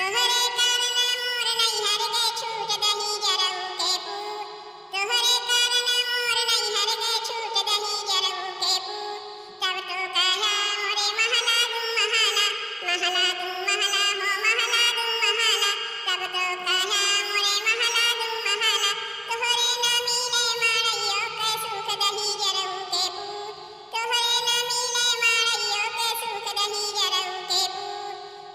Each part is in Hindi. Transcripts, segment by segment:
तोहरे कारण मोर नैहर के छूट दही जरऊ के पूत, तोहरे कारण मोर नैहर के छूट दही जरऊ के पूत। तब तो कहला मोरे महला दूं महला, महला दूं महला हो महला दूं महला। तब तो कहला मोरे महला दूं महला, तोहरे न मिले मारैयो के सुख दही जरऊ के पूत, तोहरे न मिले मारैयो के सुख दही जरऊ के पूत।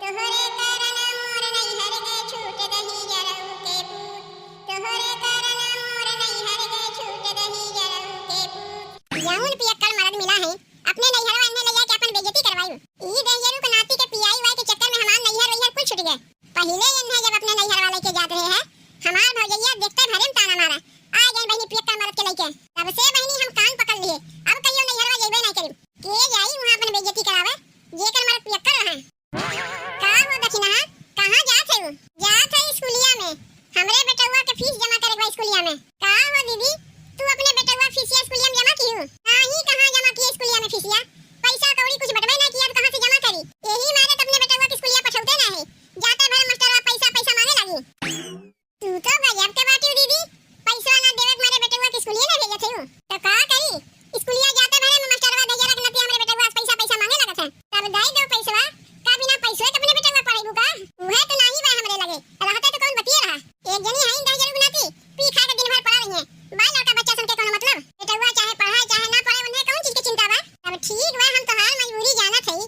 तोहरे कारण मोर नैहर के छूट दही जरऊ के पूत, तोहरे कारण मोर नैहर के छूट दही जरऊ के पूत। यहुन पियक्कड़ मर्द मिला है अपने नैहरवा इन्हें ले जाके अपन बेइज्जती करवाई। ई दहियरू के नाती के पियाई वाई के चक्कर में हमार नैहर वैहर कुल छूट गए। पहले इन्हें जब अपने नैहर वाले के जात रहे हैं हमार भौजैया देखते भरे में ताना मारा आ गई बहनी पियक्कड़ मर्द के लेके। तब से बहनी हम कान पकड़ लिए अब कहियो नैहरवा जइबे नहीं करी के जाई वहां अपन बेइज्जती करावे जेकर मर्द पियक्कड़ रहा। का हो दक्षिणा कहां जात है? जात है स्कूलिया में हमरे बेटवा के फीस जमा करे बा स्कूलिया में। का हो दीदी तू अपने बेटवा फीसिया स्कूलिया में जमा की हो? नहीं कहां जमा की स्कूलिया में फीसिया? पैसा कौड़ी कुछ बटवे ना किया तो कहां से जमा करी? यही मारे तो अपने बेटवा के स्कूलिया पठौते ना है जाते भर मास्टरवा पैसा पैसा मांगे लगी। तू तो गजब के बाटी दीदी पैसा ना देवे मारे बेटवा के स्कूलिया ना भेजत है तो का करी? स्कूलिया जाते भरे में मास्टरवा दहिया रखनती हमरे बेटवा पैसा पैसा मांगे लगत है तब दई दो पैसा का बिना पैसे के अपने बेटवा पढ़ाई का उहे तो नहीं बा हमरे लगे रहते तो कौन बतिया रहा। एक जनी है दही जरूर बनाती पी खा के दिन भर पड़ा रही है बाल लड़का बच्चा सन के कोनो मतलब बेटवा चाहे पढ़ाए चाहे ना पढ़े उन्हें कौन चीज की चिंता बा। अब ठीक बा हम तो हाल मजबूरी जाना थई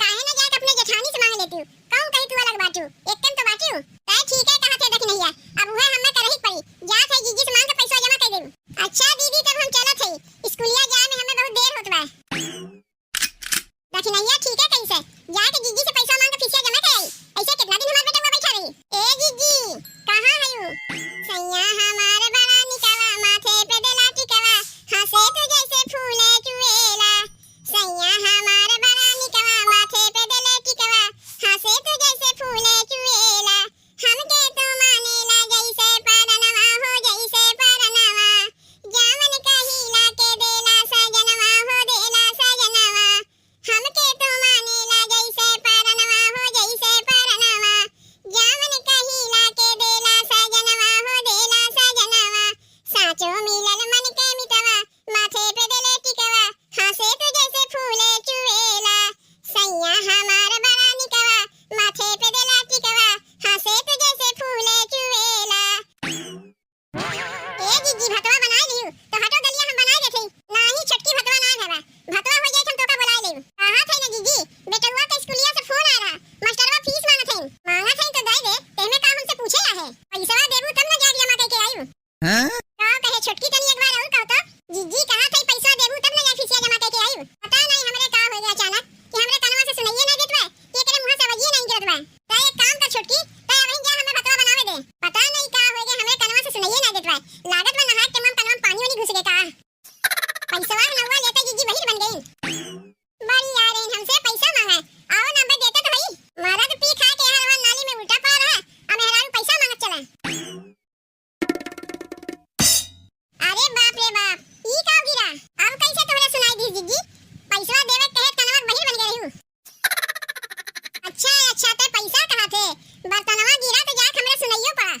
काहे ना जाके अपने जेठानी से मांग लेती कौन कही तू अलग बाटू एक कम तो बाटू तय ठीक है कहां से देख नहीं है अब उहे हमें करही पड़ी जा थे जीजी से मांग के पैसा जमा कर देबू। अच्छा दीदी तब हम चलत हई स्कूलिया जाए में हमें बहुत देर होत बा। दक्षिणैया ठीक है कैसे जाके जीजी से पैसा मांग के फीसिया जमा कर आई ऐसे कितना दिन हमार बेटवा बैठा रही। ए जीजी कहां है यू? सैया हमार बड़ा निकवा माथे पे देला टिकवा हंसे तू जैसे फूले चुएला। सैया हमार बड़ा निकवा माथे पे देले टिकवा हंसे तू जैसे फूले चुएला। हमके तो मानेला जैसे परनवा हो जैसे परनवा जामन कहिला के देला सजनवा हो देला सजनवा। हमके तो मानेला जैसे परनवा हो जैसे परनवा जामन कहिला के देला सजनवा हो देला सजनवा। साचो मिलल मन के मितवा माथे पे देले टिकवा हंसे तू जैसे फूले चुएला। सैया हमार बड़ा निकवा माथे पे देला टिकवा हंसे तू जैसे फूले चुएला। ए जीजी भतवा बना लियो तो हटो गलिया हम बना देथई नाही छटकी भतवा ना घबा भतवा हो जाए हम तोका बुला लेब। कहा थे ना जीजी बेटवा के स्कूलिया से फोन आ रहा मास्टरवा फीस मांगत है तो दे दे तेमे का हमसे पूछेला है पैसा देबू तब ना जाके जमा करके आइबू। हां का कहे छटकी तनी एक बार और कहो तो जीजी कहा थे पैसा देबू तब ना जा फीसिया जमा करके आइबू। पता नहीं हमरे का हो गया अचानक कि हमरे कनवा से सुनाइए ना देत बा ये करे मुंह से आवाज नहीं गिरत बा। त एक काम कर छटकी त वहीं जा हमें भतवा बनावे दे। पता नहीं का हो गया हमरे कनवा से सुनाइए ना देत बा लागत में नहात के मन कनवा में पानी वानी घुस गए का पैसा नवा लेते जीजी वही बन गई बड़ी यार हमसे पैसा मांगा आओ नंबर देते तो भाई मरद पी खा के हरवा नाली में उल्टा पा रहा अब मेहरारू पैसा मांगत चला। अरे बाप रे बाप ई का गिरा अब कैसे तोहरा सुनाई दी जीजी पैसा देवे कहे कनवा बहिर बन गई हूं। अच्छा ते पैसा कहां थे बर्तनवा गिरा तो जा हमरे सुनाइयो पड़ा।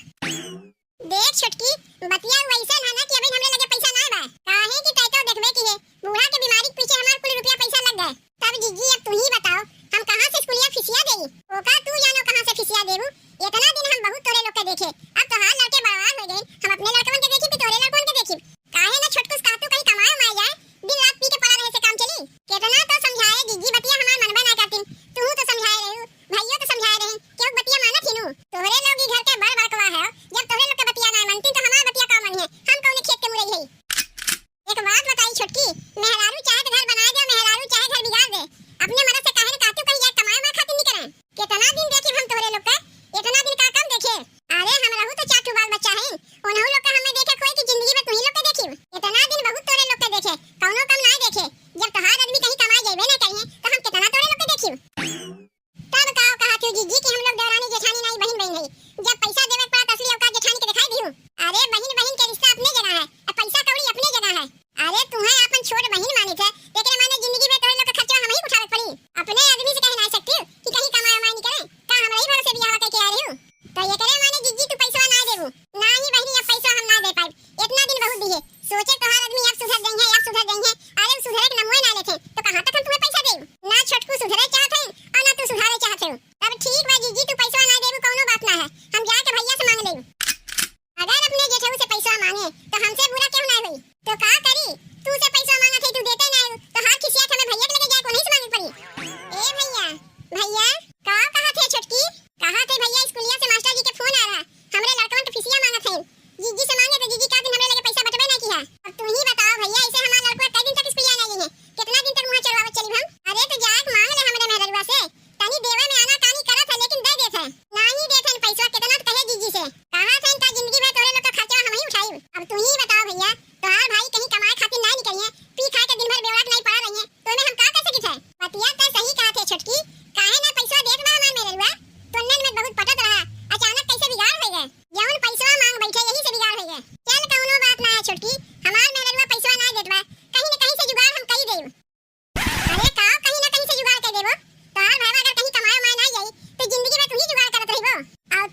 देख छटकी बतिया वैसे ना कि अभी हमरे लगे पैसा ना बा काहे कि तै तो देखबे की है बूढ़ा के बीमारी के पीछे हमार कुल रुपया पैसा लग गए। तब जीजी अब तू ही बताओ हम कहां से स्कूलिया फीसिया देई ओका तू जानो कहां से फीसिया देबू। इतना दिन हम बहुत तोरे लोग के देखे अब तो हाल लड़के बड़वार हो गए हम अपने लड़कवन के देखी भी तोरे लड़कवन के देखी काहे ना छोटकुस का तू कहीं कमाए माए जाए दिन रात पी के पड़ा रहे से काम चली। कितना तो समझाए जीजी बतिया हमार मनबे ना करतीन तू तो समझाए रहू भैया तो समझाए रहे क्यों बतिया माना थीनु तोरे लोग ही घर के बड़ बड़कवा है जब तोरे लोग के बतिया ना मानतीन तो हमार बतिया का मानी है हम कौन खेत के मुरई है। एक बात बताई छोटकी मेहरारू चाहे तो घर बना दे मेहरारू चाहे घर बिगाड़ दे अपने मदद से काहे ना कातू कहीं जाए कमाए मार खातिर नहीं करे। कितना दिन देखे हम तोरे लोग का इतना दिन का कम देखे। अरे हम रहू तो चाटू बाल बच्चा है उन्हों लोग का हमें देखे कोई की जिंदगी में तू ही लोग के देखी इतना दिन बहुत तोरे लोग के देखे कौनो कम ना देखे जब तोहार आदमी कहीं कमाए जाइबे ना करिए तो हम कितना तोरे लोग के देखी। तब कहा थी जीजी कि हम लोग देवरानी जेठानी नहीं बहन बहन है जब पैसा देवे पड़ा असली औकात जेठानी के दिखाई दियो। अरे बहन बहन के रिश्ता अपने जगह है और पैसा कौड़ी अपने जगह है। अरे तुम्हें अपन छोट बहन मानी थे लेकिन माने जिंदगी में तोरे लोग का खर्चा हम ही उठावे पड़ी अपने आदमी से कह ना सकती कि कहीं कमाए माय नहीं करे का हमरा ही भरोसे बियाह करके आ रही हूं। देवे में आना कानी करत है लेकिन दे देत है नहीं देत है पैसा कितना तो कहे जीजी से कहां से इनका जिंदगी भर तोरे लोग का खर्चा हम ही उठाई अब तू ही बताओ भैया तोहार भाई कहीं कमाए खातिर नहीं निकलिए पी खा के दिन भर बेवड़ा नहीं पड़ा रहिए तो में हम का कर सकित है पतिया त सही कहा थे छोटकी काहे ना पैसा देत बा हमार मेरे रुआ तोन्ने में बहुत पटत रहा अचानक कैसे बिगाड़ हो गए जौन पैसा मांग बैठे यही से बिगाड़ हो गए चल कौनो बात ना है छोटकी हमार मेरे रुआ पैसा ना देत बा कहीं ना कहीं से जुगाड़ हम कई देब अरे का कहीं ना कहीं से जुगाड़ कर देबो तोहार भाई अगर कहीं कमाए माए ना जाई तो जिंदगी में तू ही जुगाड़ करत रहिबो और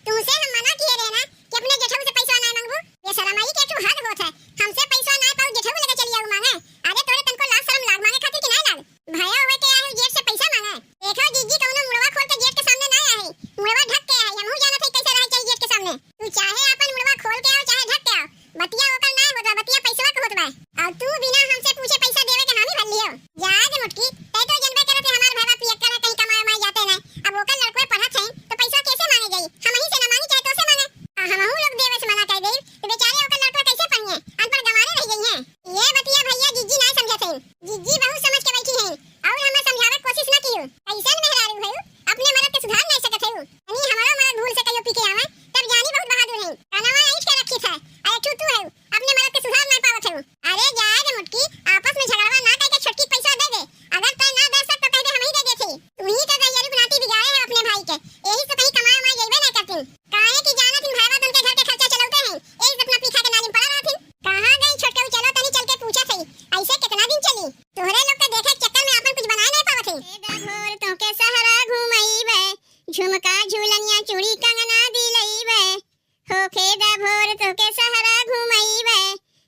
तुमसे हम मना किए रहे ना कि अपने जेठऊ से पैसा ना मांगबो ये शरमाई के तू हद होत है हमसे पैसा ना पाऊ जेठऊ लगे चली आऊ मांगे अरे तोरे तनको लाज शरम लाग मांगे खातिर कि नहीं लाग भैया होवे के आए जेठ से पैसा मांगे देखो जीजी कौनो मुड़वा खोल के जेठ के सामने ना आए मुड़वा ढक के आए हमहू जानत है कैसे रहे चाहिए जेठ के सामने तू चाहे अपन मुड़वा खोल के आओ चाहे ढक के आओ बतिया ओकर ना होता बतिया पैसा के होत बा और तू बिना हमसे पूछे पैसा देवे के हामी भर लियो याद मुटकी तै तो जनबे करत है हमार भाई पियक्कर है कहीं कमाए माए जाते ना अब ओकर लड़को पढ़त है तो पैसा कैसे मांगे जाई हम ही से ना मांगी चाहे तो से मांगे हमहू लोग देवे से मना कर दे तो बेचारे ओकर लड़को कैसे पढ़िए अनपढ़ गंवारे रह गई हैं ये बतिया भैया जीजी ना समझत है जीजी बहुत समझ के बैठी है और हमें समझावे के कोशिश ना कियो कैसन मेहरारू है अपने मर्द के सुधार नहीं सकत है यानी हमारा मर्द भूल से कहियो पी के आवे तब जानी बहुत बहादुर है कानवा ईट के रखी था अरे तू है अपने मर्द के सुधार नहीं पावत है अरे जाए रे मुटकी आपस में झगड़वा ना करके छोटकी पैसा दे दे अगर तय ना दे सक तो कह दे हम ही दे देती तू ही तो दैयारी बनाती बिगाड़े है अपने भाई के यही से कहीं कमाए माए जइबे ना करती काहे की जानत इन भाईवा तन के घर के खर्चा चलाते हैं एक अपना पीखा के नालिम पड़ा रहती कहां गई छोटके चलो तनी चल के पूछा सही ऐसे कितना दिन चली तोहरे लोग के देखे चक्कर में अपन कुछ बनाए नहीं पावत है ए दाघोर तो के सहारा घुमईबे झुमका झूलनिया चूड़ी कंगना दिलईबे होखे दा भोर तो के सहारा घुमईबे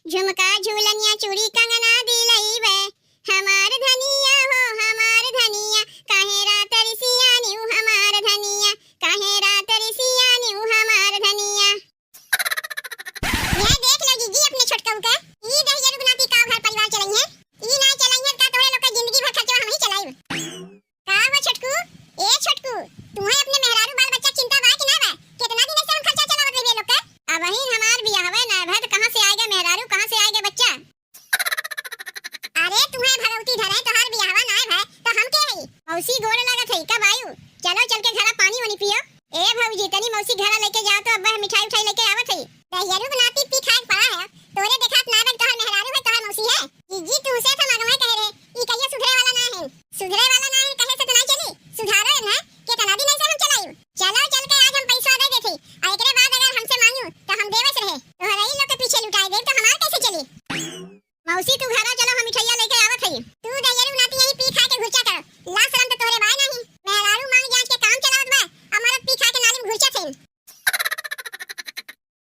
झुमका झूलनिया चूड़ी कंगना दिलईबे हमार धनिया हो हमार धनिया काहे रात रिसिया न्यू हमार धनिया काहे रात रिसिया न्यू हमार धनिया ये देख लो जीजी अपने छोटकऊ के ई दहिया रुगनाती का घर परिवार चलाई है ई ना चलाई है का तोरे लोग का जिंदगी भर खर्चा हम ही चलाईब का हो छोटकू ए छोटकू तुम्हें अपने मेहरारू बाल बच्चा चिंता बा कि ना बा कितना दिन से हम खर्चा चलावत रहिए लोग का अब ही हमार बियाहवे ना भद कहां से आएगा मेहरारू कहां से आएगा बच्चा अरे तुम्हें भगवती धरे तोहार बियाहवा ना है तो हम के हई मौसी गोड़ लागत है कब आयु चलो चल के घरा पानी वानी पियो ए भौजी तनी मौसी घरा लेके जाओ तो अब्बा मिठाई उठाई लेके आवत है दहियारू बनाती पी खाए पड़ा है तोरे देखात ना बन तोहार मेहरारू है तोहार मौसी है जीजी तुमसे तो मगवे कह रे ई कहियो सुधरे वाला ना है कहे से तो नहीं चली सुधारो ना कितना दिन ऐसे हम चलायु चलो चल के आज हम पैसा दे देती और एकरे बाद अगर हमसे मांगू तो हम देवस रहे तोहरा ही लोग के पीछे लुटाई दे तो हमार कैसे चली मौसी तू घरा चलो हम मिठाइया लेके आवत हई तू